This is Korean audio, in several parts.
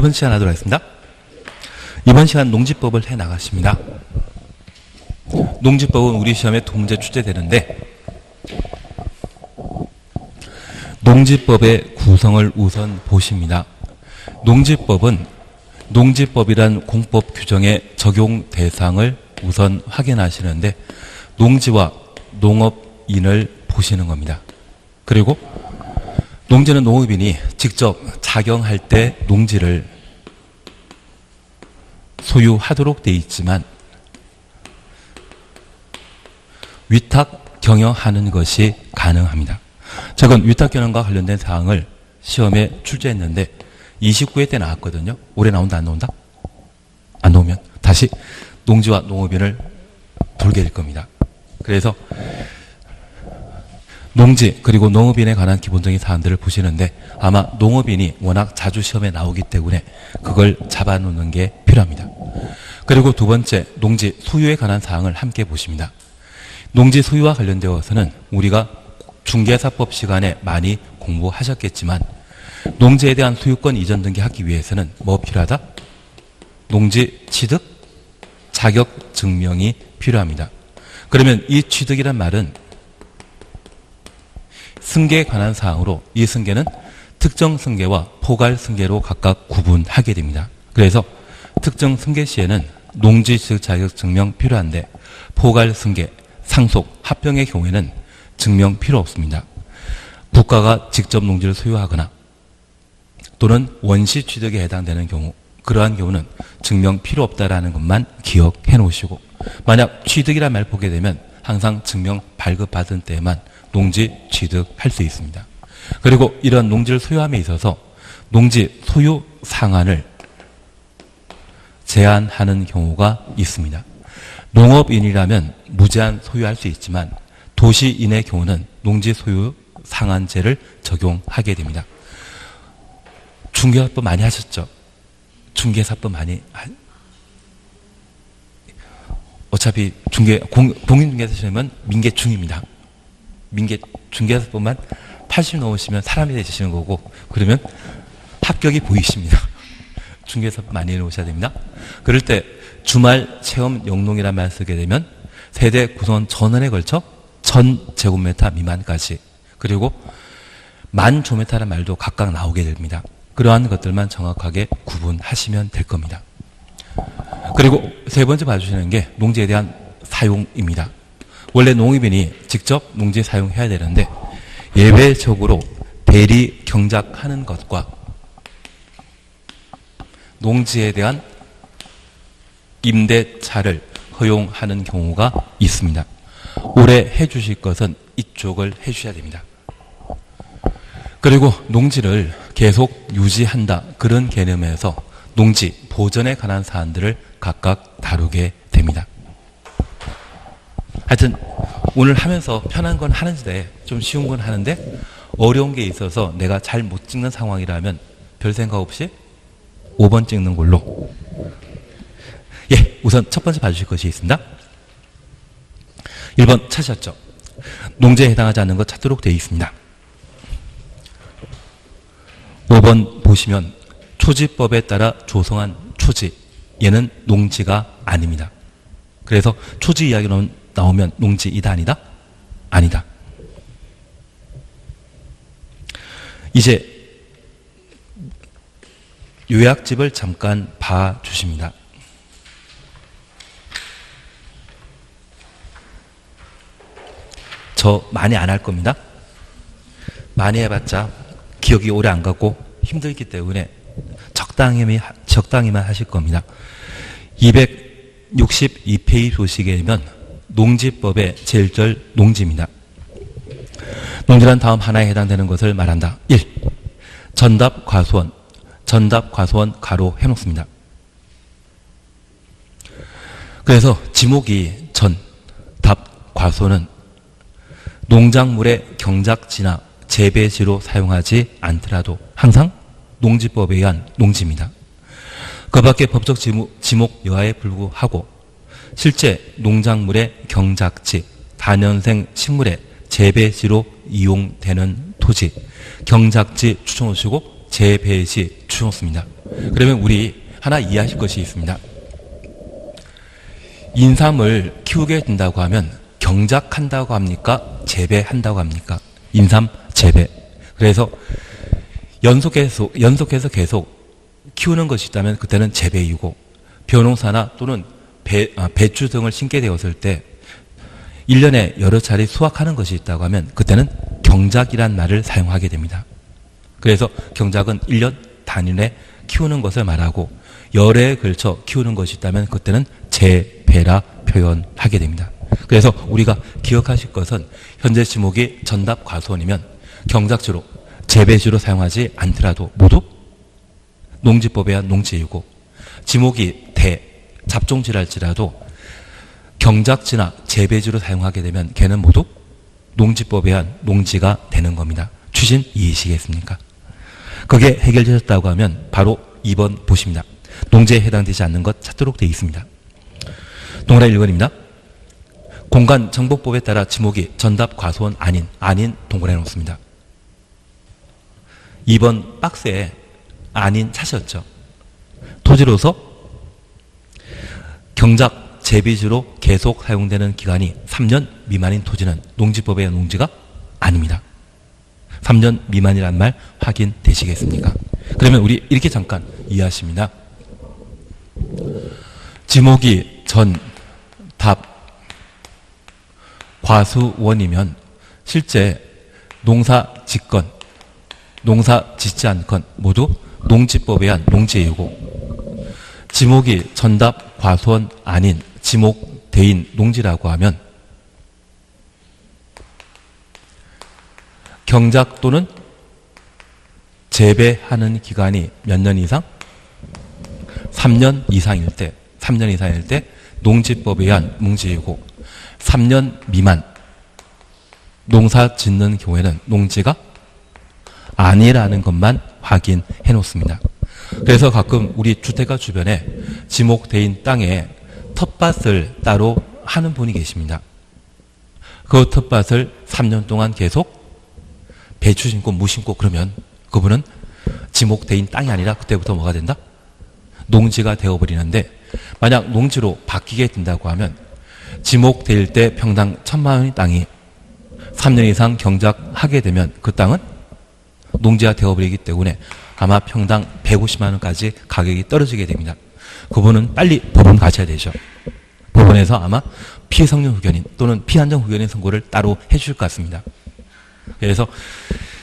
번 시간 하도록 하겠습니다. 이번 시간 농지법을 해 나가십니다. 농지법은 우리 시험에 두 문제 출제되는데 농지법의 구성을 우선 보십니다. 농지법은 농지법이란 공법 규정의 적용 대상을 우선 확인하시는데 농지와 농업인을 보시는 겁니다. 그리고 농지는 농업인이 직접 작용할 때 농지를 소유하도록 되어 있지만 위탁 경영하는 것이 가능합니다. 최근 위탁 경영과 관련된 사항을 시험에 출제했는데 29회 때 나왔거든요. 올해 나온다 안 나온다? 안 나오면 다시 농지와 농업인을 돌게 될 겁니다. 그래서 농지 그리고 농업인에 관한 기본적인 사항들을 보시는데 아마 농업인이 워낙 자주 시험에 나오기 때문에 그걸 잡아놓는 게 필요합니다. 그리고 두 번째 농지 소유에 관한 사항을 함께 보십니다. 농지 소유와 관련되어서는 우리가 중개사법 시간에 많이 공부하셨겠지만 농지에 대한 소유권 이전 등기하기 위해서는 뭐 필요하다? 농지 취득 자격 증명이 필요합니다. 그러면 이 취득이란 말은 승계에 관한 사항으로 이 승계는 특정 승계와 포괄 승계로 각각 구분하게 됩니다. 그래서 특정 승계 시에는 농지 취득 자격 증명 필요한데 포괄 승계, 상속, 합병의 경우에는 증명 필요 없습니다. 국가가 직접 농지를 소유하거나 또는 원시 취득에 해당되는 경우 그러한 경우는 증명 필요 없다라는 것만 기억해 놓으시고 만약 취득이란 말 보게 되면 항상 증명 발급받은 때에만 농지 취득할 수 있습니다. 그리고 이런 농지를 소유함에 있어서 농지 소유 상한을 제한하는 경우가 있습니다. 농업인이라면 무제한 소유할 수 있지만 도시인의 경우는 농지 소유 상한제를 적용하게 됩니다. 중개사법 많이 하셨죠? 중개사법 많이 어차피 공인중개사 시험은 민계중입니다. 중개사법만 80 넘으시면 사람이 되시는 거고 그러면 합격이 보이십니다. 중개사법 많이 해놓으셔야 됩니다. 그럴 때 주말 체험 영농이라는 말 쓰게 되면 세대 구성원 전원에 걸쳐 1000제곱미터 미만까지 그리고 10,000제곱미터라는 말도 각각 나오게 됩니다. 그러한 것들만 정확하게 구분하시면 될 겁니다. 그리고 세 번째 봐주시는 게 농지에 대한 사용입니다. 원래 농업인이 직접 농지 사용해야 되는데 예외적으로 대리 경작하는 것과 농지에 대한 임대차를 허용하는 경우가 있습니다. 올해 해주실 것은 이쪽을 해주셔야 됩니다. 그리고 농지를 계속 유지한다 그런 개념에서 농지 보전에 관한 사안들을 각각 다루게 됩니다. 하여튼 오늘 하면서 편한 건 하는데 좀 쉬운 건 하는데 어려운 게 있어서 내가 잘 못 찍는 상황이라면 별 생각 없이 5번 찍는 걸로. 예, 우선 첫 번째 봐주실 것이 있습니다. 1번 찾으셨죠? 농지에 해당하지 않는 것 찾도록 되어 있습니다. 5번 보시면 초지법에 따라 조성한 초지, 얘는 농지가 아닙니다. 그래서 초지 이야기 나오면 농지이다 아니다? 아니다. 이제 요약집을 잠깐 봐주십니다. 저 많이 안 할 겁니다. 많이 해봤자 기억이 오래 안 가고 힘들기 때문에 적당히만 하실 겁니다. 262페이지 보시게 되면 농지법의 제1절 농지입니다. 농지란 다음 하나에 해당되는 것을 말한다. 1. 전답 과수원 가로 해놓습니다. 그래서 지목이 전답 과수원은 농작물의 경작지나 재배지로 사용하지 않더라도 항상 농지법에 의한 농지입니다. 그 밖에 법적 지목 여하에 불구하고 실제 농작물의 경작지, 다년생 식물의 재배지로 이용되는 토지, 경작지 추천하시고 재배지 추천했습니다. 그러면 우리 하나 이해하실 것이 있습니다. 인삼을 키우게 된다고 하면 경작한다고 합니까? 재배한다고 합니까? 인삼 재배. 그래서 연속해서 계속 키우는 것이 있다면 그때는 재배이고, 벼농사나 또는 배추 등을 심게 되었을 때 1년에 여러 차례 수확하는 것이 있다고 하면 그때는 경작이란 말을 사용하게 됩니다. 그래서 경작은 1년 단위에 키우는 것을 말하고, 열해에 걸쳐 키우는 것이 있다면 그때는 재배라 표현하게 됩니다. 그래서 우리가 기억하실 것은 현재 지목이 전답 과수원이면 경작주로 재배주로 사용하지 않더라도 모두 농지법에 의한 농지이고, 지목이 잡종지랄지라도 경작지나 재배주로 사용하게 되면 걔는 모두 농지법에 의한 농지가 되는 겁니다. 추신 이해시겠습니까? 그게 해결되셨다고 하면 바로 2번 보십니다. 농지에 해당되지 않는 것 찾도록 되어 있습니다. 동그라미 1번입니다. 공간정복법에 따라 지목이 전답 과수원 아닌 동그라미 놓습니다. 2번 박스에 아닌 차셨죠. 토지로서 경작 재배주로 계속 사용되는 기간이 3년 미만인 토지는 농지법의 농지가 아닙니다. 3년 미만이란 말 확인되시겠습니까? 그러면 우리 이렇게 잠깐 이해하십니다. 지목이 전답 과수원이면 실제 농사 짓건 농사 짓지 않건 모두 농지법에 의한 농지이고, 지목이 전답 과수원 아닌 지목대인 농지라고 하면 경작 또는 재배하는 기간이 몇 년 이상? 3년 이상일 때 농지법에 의한 농지이고, 3년 미만 농사 짓는 경우에는 농지가 아니라는 것만 확인해 놓습니다. 그래서 가끔 우리 주택가 주변에 지목대인 땅에 텃밭을 따로 하는 분이 계십니다. 그 텃밭을 3년 동안 계속 배추 심고 무 심고 그러면 그분은 지목대인 땅이 아니라 그때부터 뭐가 된다? 농지가 되어버리는데, 만약 농지로 바뀌게 된다고 하면 지목될 때 평당 1,000만 원의 땅이 3년 이상 경작하게 되면 그 땅은 농지가 되어버리기 때문에 아마 평당 150만 원까지 가격이 떨어지게 됩니다. 그분은 빨리 법원 가셔야 되죠. 법원에서 아마 피해성령 후견인 또는 피한정 후견인 선고를 따로 해주실 것 같습니다. 그래서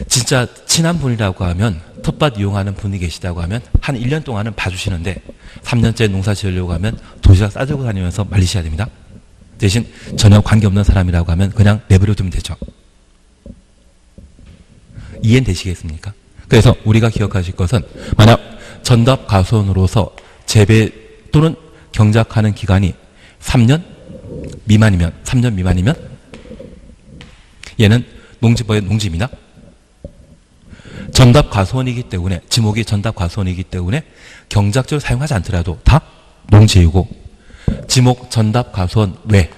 진짜 친한 분이라고 하면, 텃밭 이용하는 분이 계시다고 하면 한 1년 동안은 봐주시는데 3년째 농사 지으려고 하면 도시락 싸들고 다니면서 말리셔야 됩니다. 대신 전혀 관계없는 사람이라고 하면 그냥 내버려 두면 되죠. 이해는 되시겠습니까? 그래서 우리가 기억하실 것은, 만약 전답 과수원으로서 재배 또는 경작하는 기간이 3년 미만이면 얘는 농지법의 농지입니다. 전답 과수원이기 때문에, 지목이 전답 과수원이기 때문에 경작적으로 사용하지 않더라도 다 농지이고, 지목 전답 과수원 외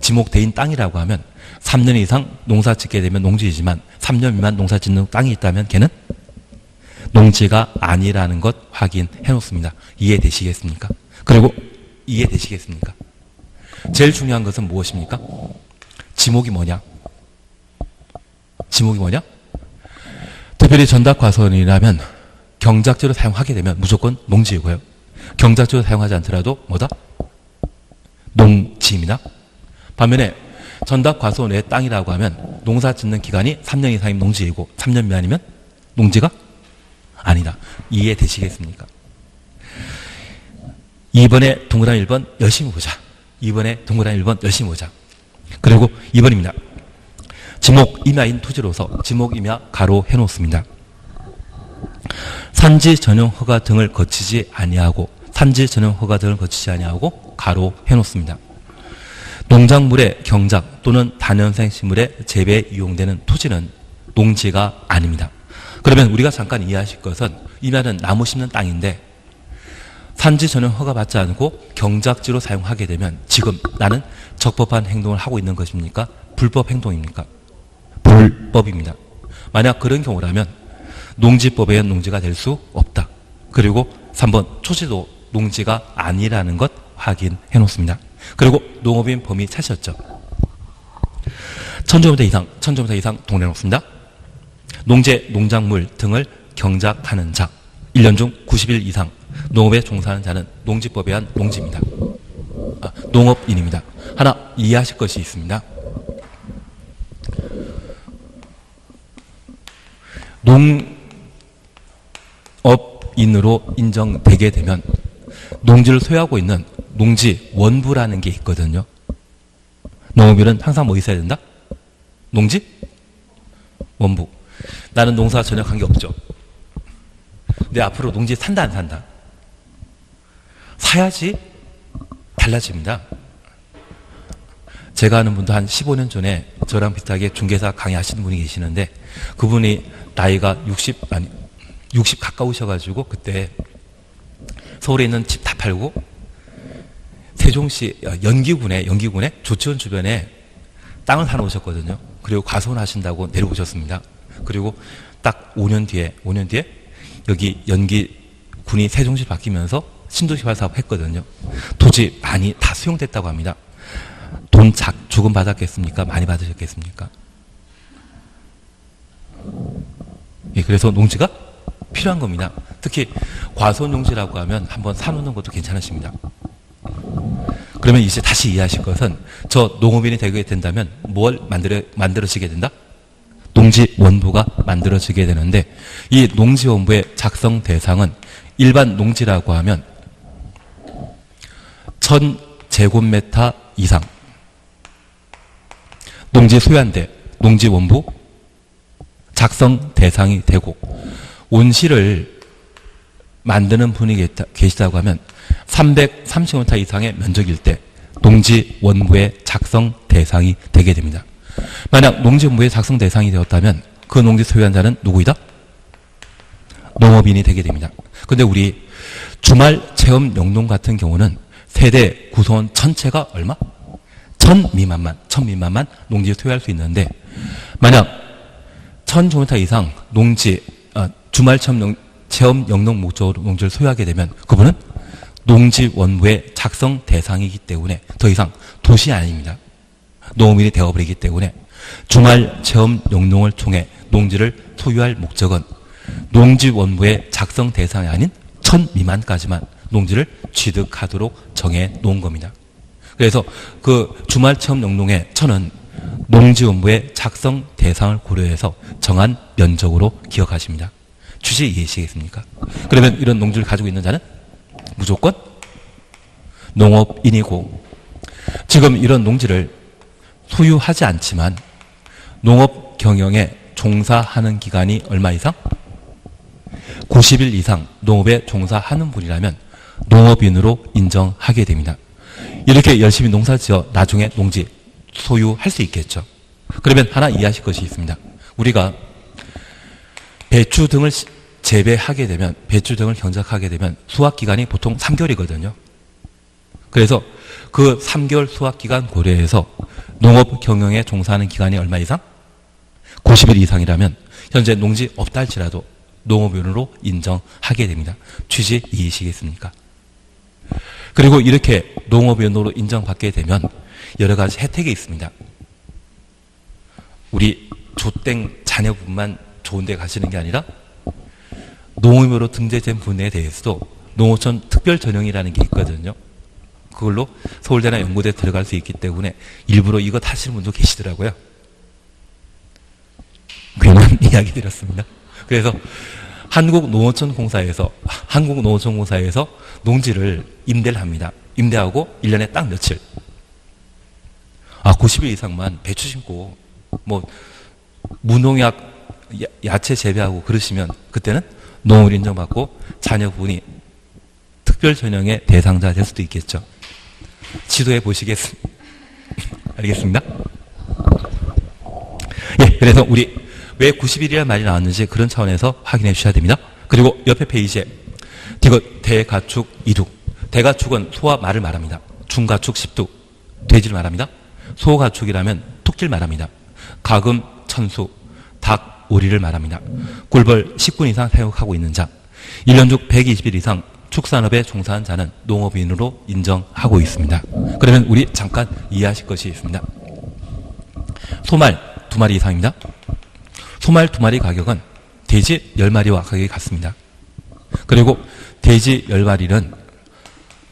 지목대인 땅이라고 하면 3년 이상 농사 짓게 되면 농지이지만 3년 미만 농사 짓는 땅이 있다면 걔는 농지가 아니라는 것 확인해 놓습니다. 이해되시겠습니까? 그리고 이해되시겠습니까? 제일 중요한 것은 무엇입니까? 지목이 뭐냐? 특별히 전답 과수원이라면 경작지로 사용하게 되면 무조건 농지이고요. 경작지로 사용하지 않더라도 뭐다? 농지입니다. 반면에 전답 과수원의 땅이라고 하면 농사 짓는 기간이 3년 이상이면 농지이고 3년 미만이면 농지가 아니다. 이해되시겠습니까? 2번에 동그라미 1번 열심히 보자. 2번에 동그라미 1번 열심히 보자. 그리고 2번입니다. 지목 임야인 토지로서 지목 임야 가로 해놓습니다. 산지 전용 허가 등을 거치지 아니하고 가로 해놓습니다. 농작물의 경작 또는 다년생 식물의 재배에 이용되는 토지는 농지가 아닙니다. 그러면 우리가 잠깐 이해하실 것은, 임야는 나무 심는 땅인데 산지 전용 허가 받지 않고 경작지로 사용하게 되면 지금 나는 적법한 행동을 하고 있는 것입니까? 불법 행동입니까? 불법입니다. 만약 그런 경우라면 농지법에 의한 농지가 될 수 없다. 그리고 3번 초지도 농지가 아니라는 것 확인해 놓습니다. 그리고 농업인 범위 찾으셨죠? 1000제곱미터 이상, 1000제곱미터 이상 동네 놓습니다. 농재, 농작물 등을 경작하는 자, 1년 중 90일 이상 농업에 종사하는 자는 농지법에 의한 농지입니다. 농업인입니다. 하나 이해하실 것이 있습니다. 농업인으로 인정되게 되면 농지를 소유하고 있는 농지 원부라는 게 있거든요. 농업인은 항상 뭐 있어야 된다? 농지 원부. 나는 농사와 전혀 관계없죠. 근데 앞으로 농지 산다 안 산다? 사야지 달라집니다. 제가 아는 분도 한 15년 전에 저랑 비슷하게 중개사 강의하시는 분이 계시는데 그분이 나이가 60 가까우셔가지고 그때 서울에 있는 집 다 팔고 세종시 연기군에 조치원 주변에 땅을 사놓으셨거든요. 그리고 과손하신다고 내려오셨습니다. 그리고 딱 5년 뒤에 여기 연기군이 세종시 바뀌면서 신도시화 사업 했거든요. 토지 많이 다 수용됐다고 합니다. 돈 조금 받았겠습니까? 많이 받으셨겠습니까? 예, 그래서 농지가 필요한 겁니다. 특히 과손용지라고 하면 한번 사놓는 것도 괜찮으십니다. 그러면 이제 다시 이해하실 것은 저 농업인이 되게 된다면 뭘 만들어지게 된다? 농지원부가 만들어지게 되는데 이 농지원부의 작성 대상은 일반 농지라고 하면 1000제곱미터 이상 농지 소유한데 농지원부 작성 대상이 되고 온실을 만드는 분이 계시다고 하면 330m 이상의 면적일 때 농지원부의 작성 대상이 되게 됩니다. 만약 농지원부의 작성 대상이 되었다면 그 농지 소유한 자는 누구이다? 농업인이 되게 됩니다. 그런데 우리 주말 체험 영농 같은 경우는 세대 구성원 전체가 얼마? 1000 미만만 농지 소유할 수 있는데 만약 1000제곱미터 이상 농지 주말 체험 영농 목적으로 농지를 소유하게 되면 그분은 농지원부의 작성 대상이기 때문에 더 이상 도시 아닙니다. 농업인이 되어버리기 때문에 주말 체험 영농을 통해 농지를 소유할 목적은 농지원부의 작성 대상이 아닌 1000 미만까지만 농지를 취득하도록 정해 놓은 겁니다. 그래서 그 주말 체험 영농의 1000은 농지원부의 작성 대상을 고려해서 정한 면적으로 기억하십니다. 취지 이해하시겠습니까? 그러면 이런 농지를 가지고 있는 자는 무조건 농업인이고 지금 이런 농지를 소유하지 않지만 농업 경영에 종사하는 기간이 얼마 이상? 90일 이상 농업에 종사하는 분이라면 농업인으로 인정하게 됩니다. 이렇게 열심히 농사지어 나중에 농지 소유할 수 있겠죠. 그러면 하나 이해하실 것이 있습니다. 우리가 배추 등을 재배하게 되면 배추 등을 경작하게 되면 수확기간이 보통 3개월이거든요. 그래서 그 3개월 수확기간 고려해서 농업 경영에 종사하는 기간이 얼마 이상? 90일 이상이라면 현재 농지 없다 할지라도 농업인으로 인정하게 됩니다. 취지 이해하시겠습니까? 그리고 이렇게 농업인으로 인정받게 되면 여러 가지 혜택이 있습니다. 우리 조땡 자녀분만 좋은 데 가시는 게 아니라 농업인으로 등재된 분에 대해서도 농어촌 특별 전형이라는 게 있거든요. 그걸로 서울대나 연고대 들어갈 수 있기 때문에 일부러 이거 타시는 분도 계시더라고요. 괜한 이야기 드렸습니다. 그래서 한국농어촌공사에서 농지를 임대를 합니다. 임대하고 1년에 딱 며칠 90일 이상만 배추 심고 뭐 무농약 야채 재배하고 그러시면 그때는 농업을 인정받고 자녀분이 특별 전형의 대상자 될 수도 있겠죠. 지도해 보시겠습니다. 알겠습니다. 예, 그래서 우리 왜 90일이라는 말이 나왔는지 그런 차원에서 확인해 주셔야 됩니다. 그리고 옆에 페이지에 디귿 대가축 이둑. 대가축은 소와 말을 말합니다. 중가축 십둑 돼지를 말합니다. 소가축이라면 토끼를 말합니다. 가금 천수 닭 오리를 말합니다. 꿀벌 10군 이상 사육하고 있는 자 1년 중 120일 이상 축산업에 종사한 자는 농업인으로 인정하고 있습니다. 그러면 우리 잠깐 이해하실 것이 있습니다. 소말 2마리 이상입니다. 소말 2마리 가격은 돼지 10마리와 가격이 같습니다. 그리고 돼지 10마리는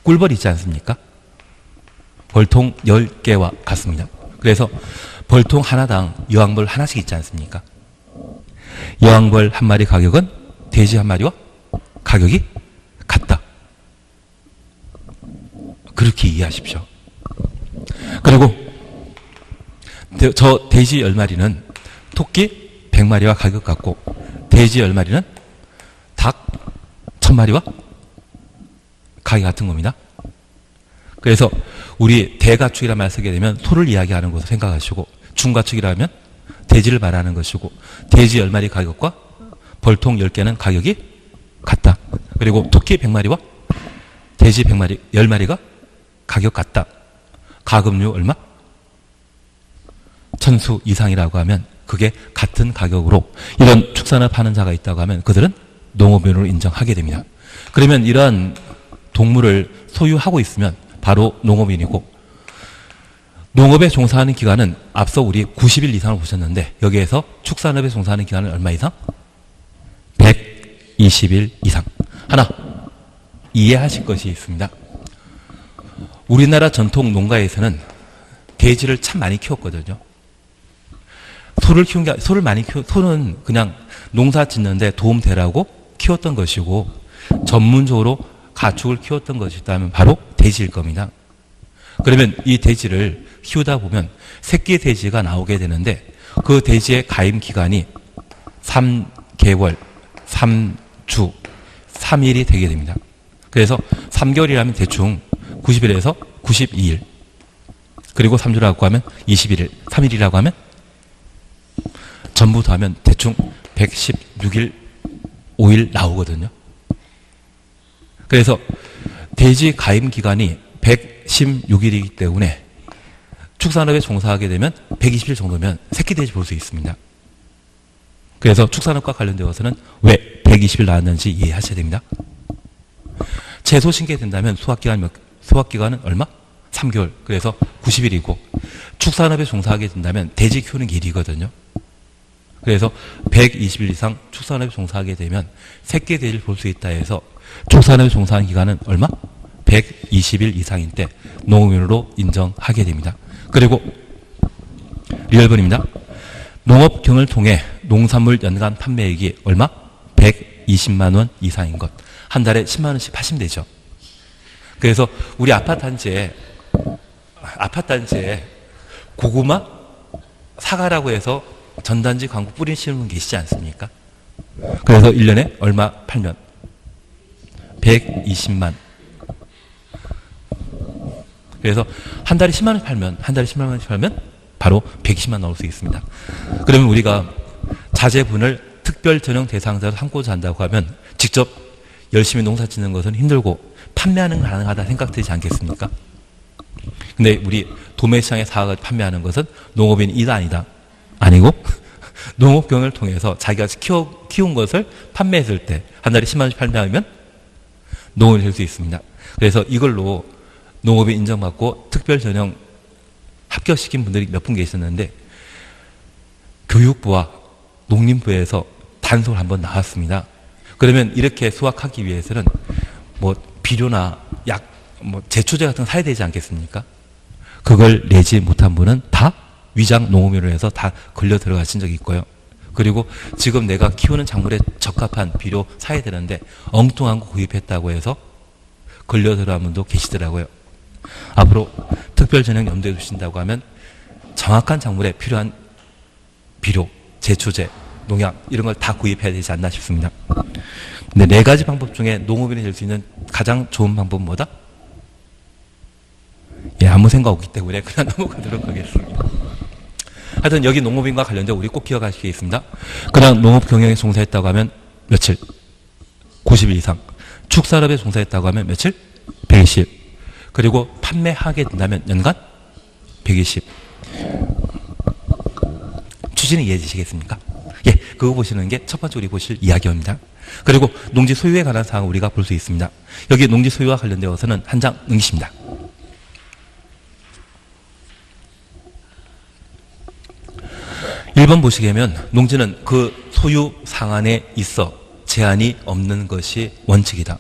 꿀벌 있지 않습니까? 벌통 10개와 같습니다. 그래서 벌통 하나당 여왕벌 하나씩 있지 않습니까? 여왕벌 한 마리 가격은 돼지 한 마리와 가격이 같다. 그렇게 이해하십시오. 그리고 저 돼지 10마리는 토끼 100마리와 가격 같고 돼지 10마리는 닭 1000마리와 가격이 같은 겁니다. 그래서 우리 대가축이라는 말 쓰게 되면 소를 이야기하는 것을 생각하시고 중가축이라면 돼지를 말하는 것이고 돼지 10마리 가격과 벌통 10개는 가격이 같다. 그리고 토끼 100마리와 돼지 100마리, 10마리가 가격 같다. 가급류 얼마? 천수 이상이라고 하면 그게 같은 가격으로 이런 축산업 하는 자가 있다고 하면 그들은 농업인으로 인정하게 됩니다. 그러면 이러한 동물을 소유하고 있으면 바로 농업인이고 농업에 종사하는 기간은 앞서 우리 90일 이상을 보셨는데 여기에서 축산업에 종사하는 기간은 얼마 이상? 120일 이상. 하나 이해하실 것이 있습니다. 우리나라 전통 농가에서는 돼지를 참 많이 키웠거든요. 소를 키운 게 소를 많이 소는 그냥 농사 짓는데 도움 되라고 키웠던 것이고 전문적으로 가축을 키웠던 것이 있다면 바로 돼지일 겁니다. 그러면 이 돼지를 키우다 보면 새끼 돼지가 나오게 되는데 그 돼지의 가임 기간이 3개월, 3주, 3일이 되게 됩니다. 그래서 3개월이라면 대충 90일에서 92일 그리고 3주라고 하면 21일, 3일이라고 하면 전부 더하면 대충 116일, 5일 나오거든요. 그래서 돼지 가임 기간이 116일이기 때문에 축산업에 종사하게 되면 120일 정도면 새끼 돼지 볼 수 있습니다. 그래서 축산업과 관련되어서는 왜 120일 나왔는지 이해하셔야 됩니다. 채소 신게 된다면 수확기간은 얼마? 3개월. 그래서 90일이고 축산업에 종사하게 된다면 돼지 키우는 게 일이거든요. 그래서 120일 이상 축산업에 종사하게 되면 새끼 돼지를 볼 수 있다 해서 축산업에 종사하는 기간은 얼마? 120일 이상인 때 농업인으로 인정하게 됩니다. 그리고 리얼번입니다. 농업경을 통해 농산물 연간 판매액이 얼마? 120만 원 이상인 것. 한 달에 10만 원씩 파시면 되죠. 그래서 우리 아파트 단지에 고구마 사과라고 해서 전단지 광고 뿌리시는 분 계시지 않습니까? 그래서 1년에 얼마 팔면? 120만. 그래서 한 달에 10만 원 팔면, 한 달에 10만 원씩 팔면 바로 120만 나올 수 있습니다. 그러면 우리가 자제분을 특별 전형 대상자로 삼고자 한다고 하면 직접 열심히 농사 짓는 것은 힘들고 판매하는 건 가능하다 생각되지 않겠습니까? 근데 우리 도매시장에 사과 판매하는 것은 농업인이다 아니다? 아니고 농업경을 통해서 자기가 키운 것을 판매했을 때 한 달에 10만 원씩 판매하면 농업이 될 수 있습니다. 그래서 이걸로 농업인 인정받고 특별 전형 합격시킨 분들이 몇 분 계셨는데 교육부와 농림부에서 단속을 한번 나왔습니다. 그러면 이렇게 수확하기 위해서는 뭐 비료나 약, 뭐 제초제 같은 거 사야 되지 않겠습니까? 그걸 내지 못한 분은 다 위장 농업인으로 해서 다 걸려 들어가신 적이 있고요. 그리고 지금 내가 키우는 작물에 적합한 비료 사야 되는데 엉뚱한 거 구입했다고 해서 걸려 들어간 분도 계시더라고요. 앞으로 특별 전형 염두에 두신다고 하면 정확한 작물에 필요한 비료, 제초제, 농약 이런 걸 다 구입해야 되지 않나 싶습니다. 근데 4가지 방법 중에 농업인이 될 수 있는 가장 좋은 방법은 뭐다? 예, 아무 생각 없기 때문에 그냥 넘어가도록 하겠습니다. 하여튼 여기 농업인과 관련된 우리 꼭 기억하시겠습니다. 그냥 농업 경영에 종사했다고 하면 며칠? 90일 이상. 축산업에 종사했다고 하면 며칠? 120일. 그리고 판매하게 된다면 연간 120. 추진이 이해되시겠습니까? 예, 그거 보시는 게 첫 번째 우리 보실 이야기입니다. 그리고 농지 소유에 관한 사항을 우리가 볼 수 있습니다. 여기 농지 소유와 관련되어서는 한 장 응시입니다. 1번 보시게 되면 농지는 그 소유 상한에 있어 제한이 없는 것이 원칙이다.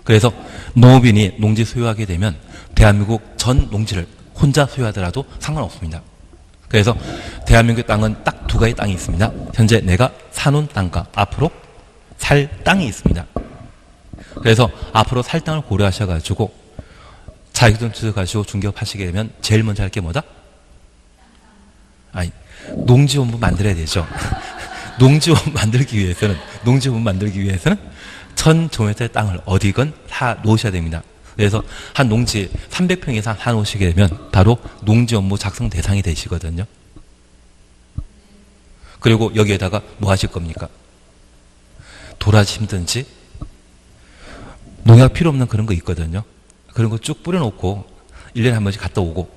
그래서 농업인이 농지 소유하게 되면 대한민국 전 농지를 혼자 소유하더라도 상관없습니다. 그래서 대한민국 땅은 딱 두 가지 땅이 있습니다. 현재 내가 사놓은 땅과 앞으로 살 땅이 있습니다. 그래서 앞으로 살 땅을 고려하셔가지고 자격증 취득하시고 중개업하시게 되면 제일 먼저 할 게 뭐다? 아니, 농지원부 만들어야 되죠. 농지원부 만들기 위해서는 1000제곱미터의 땅을 어디건 사 놓으셔야 됩니다. 그래서 한 농지 300평 이상 사 놓으시게 되면 바로 농지원부 작성 대상이 되시거든요. 그리고 여기에다가 뭐 하실 겁니까? 도라지 심든지 농약 필요 없는 그런 거 있거든요. 그런 거 쭉 뿌려놓고 1년에 한 번씩 갔다 오고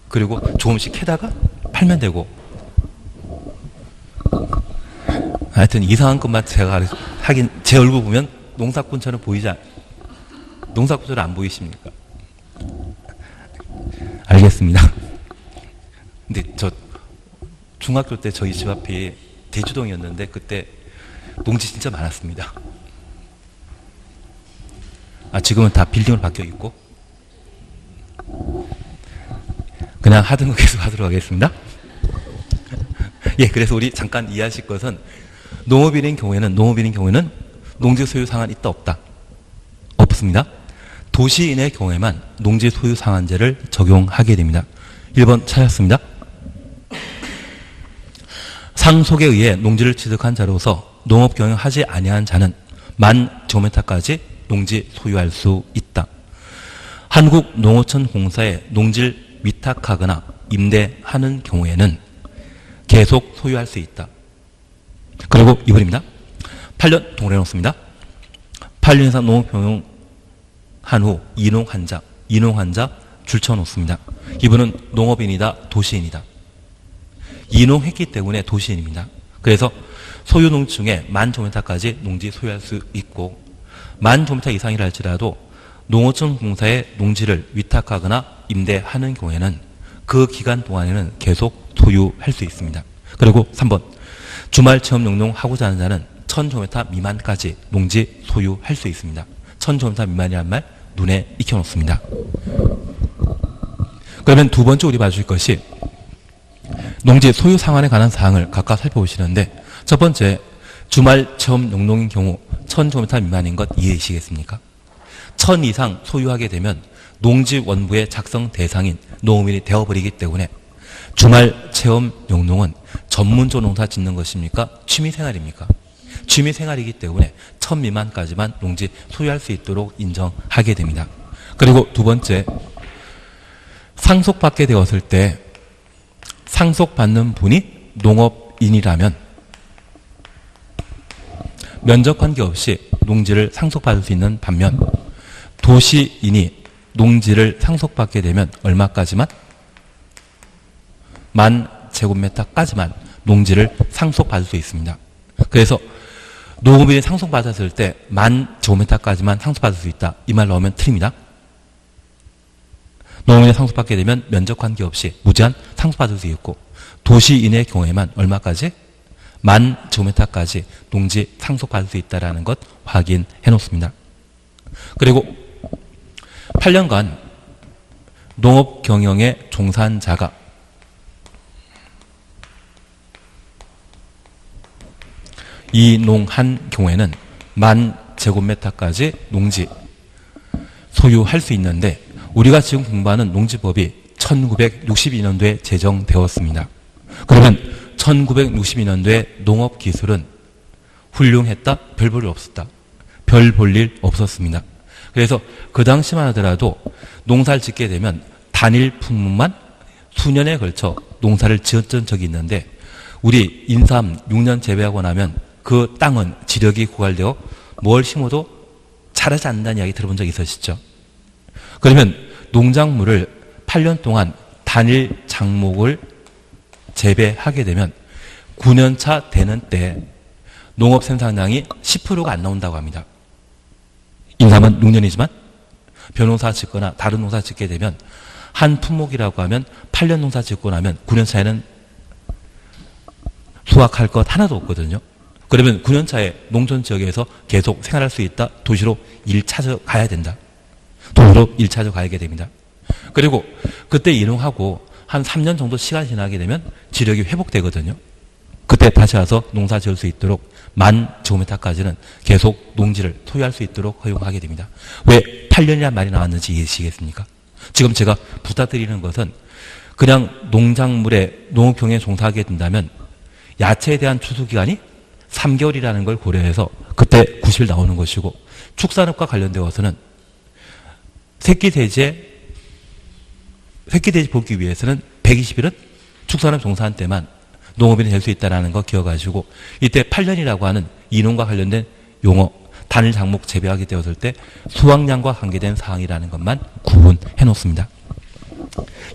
그리고 조금씩 캐다가 팔면 되고 하여튼 이상한 것만 제가 하긴 제 얼굴 보면 농사꾼처럼 농사꾼처럼 안 보이십니까? 알겠습니다. 근데 저 중학교 때 저희 집 앞이 대주동이었는데 그때 농지 진짜 많았습니다. 지금은 다 빌딩으로 바뀌어 있고 그냥 하던 거 계속 하도록 하겠습니다. 예, 그래서 우리 잠깐 이해하실 것은 농업인인 경우에는 농지 소유 상한 있다 없다? 없습니다. 도시인의 경우에만 농지 소유 상한제를 적용하게 됩니다. 1번 찾았습니다. 상속에 의해 농지를 취득한 자로서 농업 경영하지 아니한 자는 10,000제곱미터까지 농지 소유할 수 있다. 한국농어촌공사에 농지를 위탁하거나 임대하는 경우에는 계속 소유할 수 있다. 그리고 2번입니다. 8년 동일해 놓습니다. 8년 이상 농업 경영한 후 이농환자 줄쳐 놓습니다. 이분은 농업인이다, 도시인이다. 이농했기 때문에 도시인입니다. 그래서 소유 농지 중에 10,000제곱미터까지 농지 소유할 수 있고 10,000제곱미터 이상이라 할지라도 농어촌 공사에 농지를 위탁하거나 임대하는 경우에는 그 기간 동안에는 계속 소유할 수 있습니다. 그리고 3번 주말 체험 농농 하고자 하는 자는 1000제곱미터 미만까지 농지 소유할 수 있습니다. 1000제곱미터 미만이란 말 눈에 익혀놓습니다. 그러면 두 번째 우리 봐주실 것이 농지 소유 상한에 관한 사항을 각각 살펴보시는데 첫 번째 주말 체험 농농인 경우 1000제곱미터 미만인 것 이해이시겠습니까? 1000 이상 소유하게 되면 농지 원부의 작성 대상인 농업인이 되어버리기 때문에 주말 체험 농농은 전문적으로 농사 짓는 것입니까? 취미생활입니까? 취미생활이기 때문에 1000 미만까지만 농지 소유할 수 있도록 인정하게 됩니다. 그리고 두 번째 상속받게 되었을 때 상속받는 분이 농업인이라면 면적 관계없이 농지를 상속받을 수 있는 반면 도시인이 농지를 상속받게 되면 얼마까지만? 10,000제곱미터까지만 농지를 상속받을 수 있습니다. 그래서 농업인이 상속받았을 때 10,000제곱미터까지만 상속받을 수 있다. 이 말 나오면 틀립니다. 농업인이 상속받게 되면 면적 관계없이 무제한 상속받을 수 있고 도시인의 경우에만 얼마까지? 10,000제곱미터까지 농지 상속받을 수 있다는 것 확인해 놓습니다. 그리고 8년간 농업 경영에 종사한 자가 이농한 경우에는 10,000제곱미터까지 농지 소유할 수 있는데 우리가 지금 공부하는 농지법이 1962년도에 제정되었습니다. 그러면 1962년도에 농업기술은 훌륭했다? 별 볼 일 없었다? 별 볼 일 없었습니다. 그래서 그 당시만 하더라도 농사를 짓게 되면 단일 품목만 수년에 걸쳐 농사를 지었던 적이 있는데 우리 인삼 6년 재배하고 나면 그 땅은 지력이 고갈되어 뭘 심어도 자라지 않는다는 이야기 들어본 적 있으시죠? 그러면 농작물을 8년 동안 단일 작목을 재배하게 되면 9년차 되는 때 농업 생산량이 10%가 안 나온다고 합니다. 인삼은 6년이지만 벼농사 짓거나 다른 농사 짓게 되면 한 품목이라고 하면 8년 농사 짓고 나면 9년 차에는 수확할 것 하나도 없거든요. 그러면 9년 차에 농촌 지역에서 계속 생활할 수 있다. 도시로 일 찾아가야 된다. 도시로 일 찾아가게 됩니다. 그리고 그때 일용하고 한 3년 정도 시간이 지나게 되면 지력이 회복되거든요. 그때 다시 와서 농사 지을 수 있도록 10,000제곱미터까지는 계속 농지를 소유할 수 있도록 허용하게 됩니다. 왜 8년이라는 말이 나왔는지 이해하시겠습니까? 지금 제가 부탁드리는 것은 그냥 농작물에 농업경에 종사하게 된다면 야채에 대한 추수기간이 3개월이라는 걸 고려해서 그때 90일 나오는 것이고, 축산업과 관련되어서는 새끼돼지 보기 위해서는 120일은 축산업 종사한 때만 농업인이 될 수 있다는 거 기억하시고, 이때 8년이라고 하는 이농과 관련된 용어, 단일 작목 재배하게 되었을 때 수확량과 관계된 사항이라는 것만 구분해 놓습니다.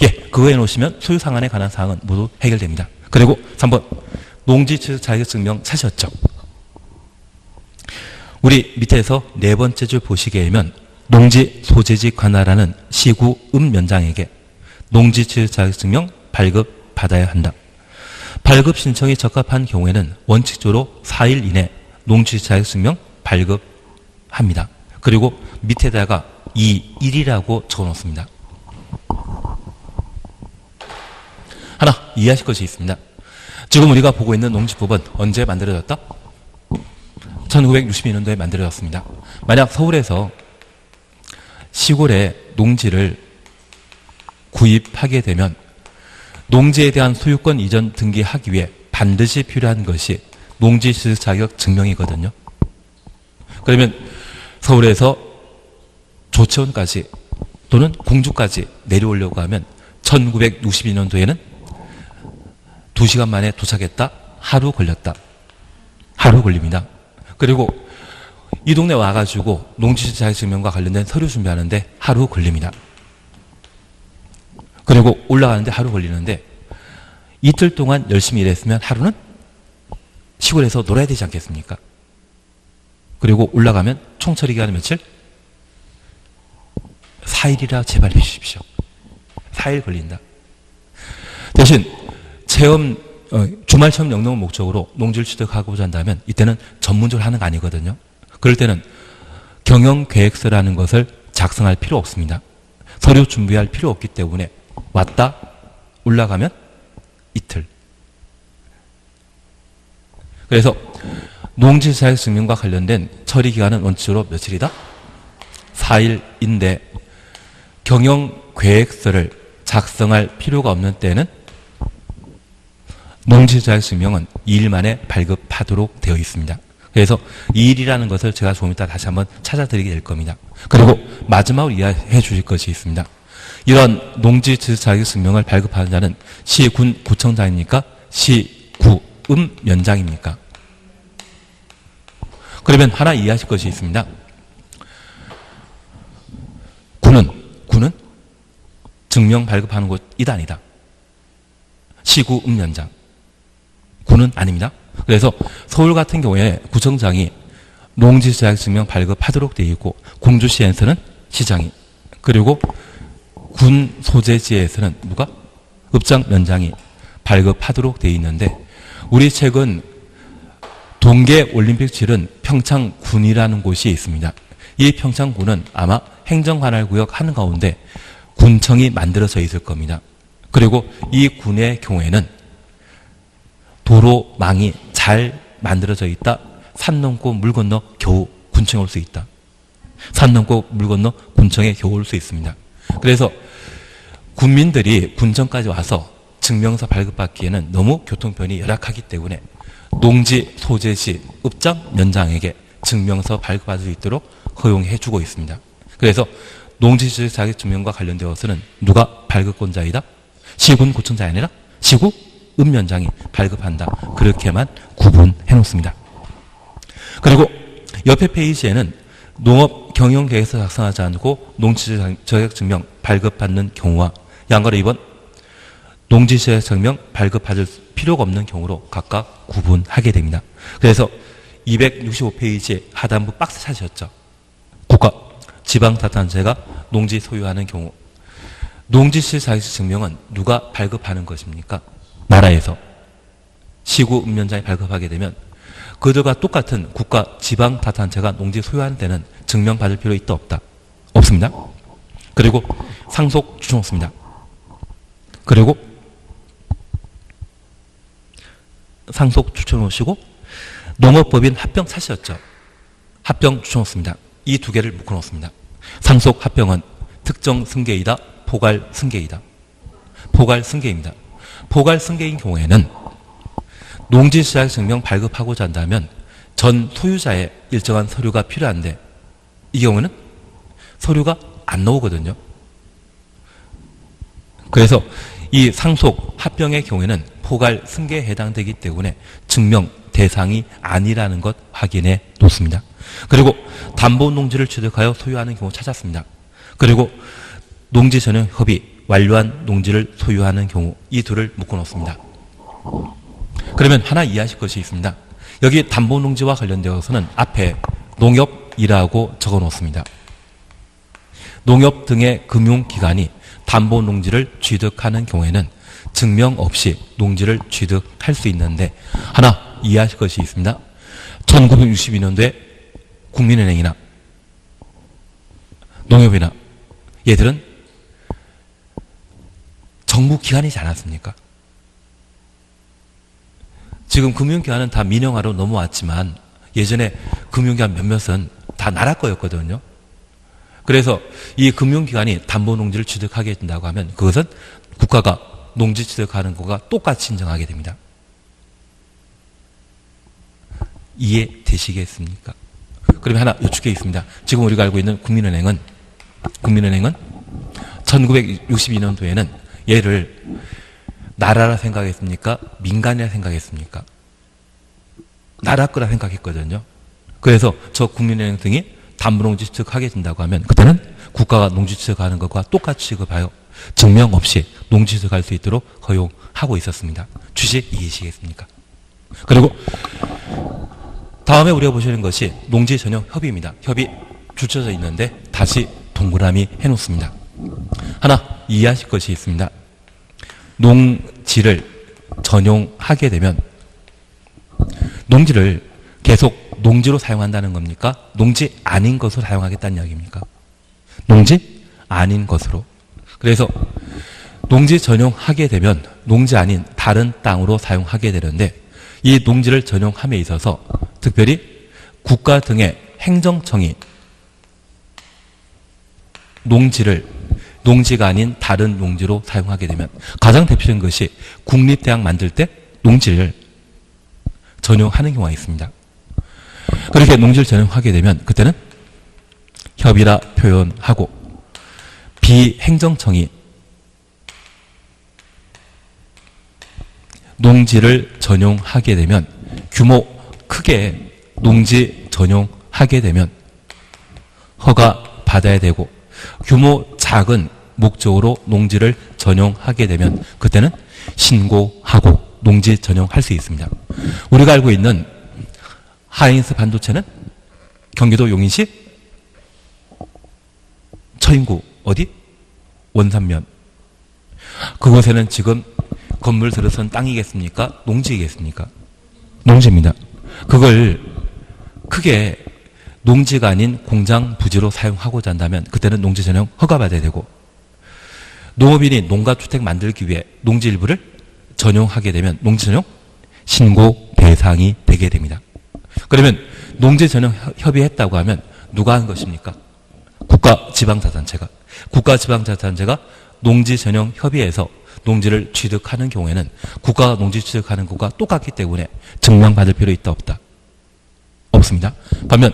예, 그거 해 놓으시면 소유 상한에 관한 사항은 모두 해결됩니다. 그리고 3번, 농지 자격증명 찾으셨죠? 우리 밑에서 네 번째 줄 보시게 되면 농지 소재지 관할하는 시구 읍면장에게 농지 자격증명 발급받아야 한다. 발급 신청이 적합한 경우에는 원칙적으로 4일 이내 농지 자격증명 발급합니다. 그리고 밑에다가 이 일이라고 적어놓습니다. 하나 이해하실 것이 있습니다. 지금 우리가 보고 있는 농지법은 언제 만들어졌다? 1962년도에 만들어졌습니다. 만약 서울에서 시골에 농지를 구입하게 되면 농지에 대한 소유권 이전 등기하기 위해 반드시 필요한 것이 농지 자격 증명이거든요. 그러면 서울에서 조치원까지 또는 공주까지 내려오려고 하면 1962년도에는 2시간 만에 도착했다. 하루 걸렸다. 하루 걸립니다. 그리고 이 동네 와가지고 농지 자격증명과 관련된 서류 준비하는데 하루 걸립니다. 그리고 올라가는데 하루 걸리는데 이틀 동안 열심히 일했으면 하루는 시골에서 놀아야 되지 않겠습니까? 그리고 올라가면 총 처리 기간은 며칠? 4일이라 제발 해주십시오. 4일 걸린다. 대신 주말 체험 영농을 목적으로 농지를 취득하고자 한다면 이때는 전문적으로 하는 거 아니거든요. 그럴 때는 경영계획서라는 것을 작성할 필요 없습니다. 서류 준비할 필요 없기 때문에 왔다 올라가면 이틀. 그래서 농지 자격증명과 관련된 처리 기간은 원칙적으로 며칠이다? 4일인데 경영계획서를 작성할 필요가 없는 때는 농지 자격증명은 2일 만에 발급하도록 되어 있습니다. 그래서 2일이라는 것을 제가 조금 이따 다시 한번 찾아드리게 될 겁니다. 그리고 마지막으로 이해해 주실 것이 있습니다. 이런 농지 자격증명을 발급하는 자는 시군 구청장입니까? 시구읍면장입니까? 그러면 하나 이해하실 것이 있습니다. 군은 증명 발급하는 곳이다 아니다. 시구읍면장. 군은 아닙니다. 그래서 서울 같은 경우에 구청장이 농지 자격증명 발급하도록 되어 있고, 공주시에서는 시장이, 그리고 군 소재지에서는 누가? 읍장면장이 발급하도록 되어 있는데, 우리 최근 동계올림픽 치른 평창군이라는 곳이 있습니다. 이 평창군은 아마 행정관할구역 한가운데 군청이 만들어져 있을 겁니다. 그리고 이 군의 경우에는 도로망이 잘 만들어져 있다. 산 넘고 물 건너 겨우 군청에 올 수 있다. 산 넘고 물 건너 군청에 겨우 올 수 있습니다. 그래서 군민들이 군청까지 와서 증명서 발급받기에는 너무 교통편이 열악하기 때문에 농지 소재시 읍장 면장에게 증명서 발급받을 수 있도록 허용해 주고 있습니다. 그래서 농지 자격증명과 관련되어서는 누가 발급권자이다? 시군 구청장이 아니라 시구 읍면장이 발급한다. 그렇게만 구분해 놓습니다. 그리고 옆에 페이지에는 농업 경영계획서 작성하지 않고 농지 자격증명 발급받는 경우와 양가로 2번 농지 자격증명 발급받을 필요가 없는 경우로 각각 구분하게 됩니다. 그래서 265페이지 하단부 박스 찾으셨죠? 국가, 지방자치단체가 농지 소유하는 경우 농지실 자격증 증명은 누가 발급하는 것입니까? 나라에서. 시구 읍면장이 발급하게 되면 그들과 똑같은 국가, 지방자치단체가 농지 소유하는 데는 증명받을 필요 있다 없다? 없습니다. 그리고 상속 추천없습니다. 그리고 상속 추천없이고 농업법인 합병 사실이었죠. 합병 추천없습니다. 이 두 개를 묶어놓습니다. 상속 합병은 특정 승계이다, 포괄 승계이다. 포괄 승계입니다. 포괄 승계인 경우에는 농지시작 증명 발급하고자 한다면 전 소유자의 일정한 서류가 필요한데 이 경우는 서류가 안 나오거든요. 그래서 이 상속 합병의 경우에는 포괄 승계에 해당되기 때문에 증명 대상이 아니라는 것 확인해 놓습니다. 그리고 담보 농지를 취득하여 소유하는 경우 찾았습니다. 그리고 농지 전용 협의 완료한 농지를 소유하는 경우 이 둘을 묶어 놓습니다. 그러면 하나 이해하실 것이 있습니다. 여기 담보 농지와 관련되어서는 앞에 농협이라고 적어 놓습니다. 농협 등의 금융기관이 담보 농지를 취득하는 경우에는 증명 없이 농지를 취득할 수 있는데 하나 이해하실 것이 있습니다. 1962년도에 국민은행이나 농협이나 얘들은 정부기관이지 않았습니까? 지금 금융기관은 다 민영화로 넘어왔지만 예전에 금융기관 몇몇은 다 나라 거였거든요. 그래서 이 금융기관이 담보농지를 취득하게 된다고 하면 그것은 국가가 농지 취득하는 것과 똑같이 인정하게 됩니다. 이해되시겠습니까? 그러면 하나 여쭙게 있습니다. 지금 우리가 알고 있는 국민은행은 1962년도에는 얘를 나라라 생각했습니까? 민간이라 생각했습니까? 나라 거라 생각했거든요. 그래서 저 국민은행 등이 담보농지 취득하게 된다고 하면 그때는 국가가 농지 취득하는 것과 똑같이 취급하여 증명 없이 농지 취득할 수 있도록 허용하고 있었습니다. 취식 이해하시겠습니까? 그리고 다음에 우리가 보시는 것이 농지 전용 협의입니다. 협의 줄쳐져 있는데 다시 동그라미 해놓습니다. 하나 이해하실 것이 있습니다. 농지를 전용하게 되면 농지를 계속 농지로 사용한다는 겁니까? 농지 아닌 것으로 사용하겠다는 이야기입니까? 농지 아닌 것으로. 그래서 농지 전용하게 되면 농지 아닌 다른 땅으로 사용하게 되는데 이 농지를 전용함에 있어서 특별히 국가 등의 행정청이 농지가 아닌 다른 농지로 사용하게 되면 가장 대표적인 것이 국립대학 만들 때 농지를 전용하는 경우가 있습니다. 그렇게 농지를 전용하게 되면 그때는 협의라 표현하고 비행정청이 농지를 전용하게 되면 규모 크게 농지 전용하게 되면 허가 받아야 되고 규모 작은 목적으로 농지를 전용하게 되면 그때는 신고하고 농지 전용할 수 있습니다. 우리가 알고 있는 하이닉스 반도체는 경기도 용인시 처인구 어디? 원산면. 그곳에는 지금 건물 들어선 땅이겠습니까? 농지이겠습니까? 농지입니다. 그걸 크게 농지가 아닌 공장 부지로 사용하고자 한다면 그때는 농지 전용 허가받아야 되고 농업인이 농가주택 만들기 위해 농지 일부를 전용하게 되면 농지 전용 신고 대상이 되게 됩니다. 그러면 농지 전용 협의했다고 하면 누가 한 것입니까? 국가지방자치단체가. 국가지방자치단체가 농지 전용 협의에서 농지를 취득하는 경우에는 국가가 농지 취득하는 것과 똑같기 때문에 증명받을 필요 있다 없다? 없습니다. 반면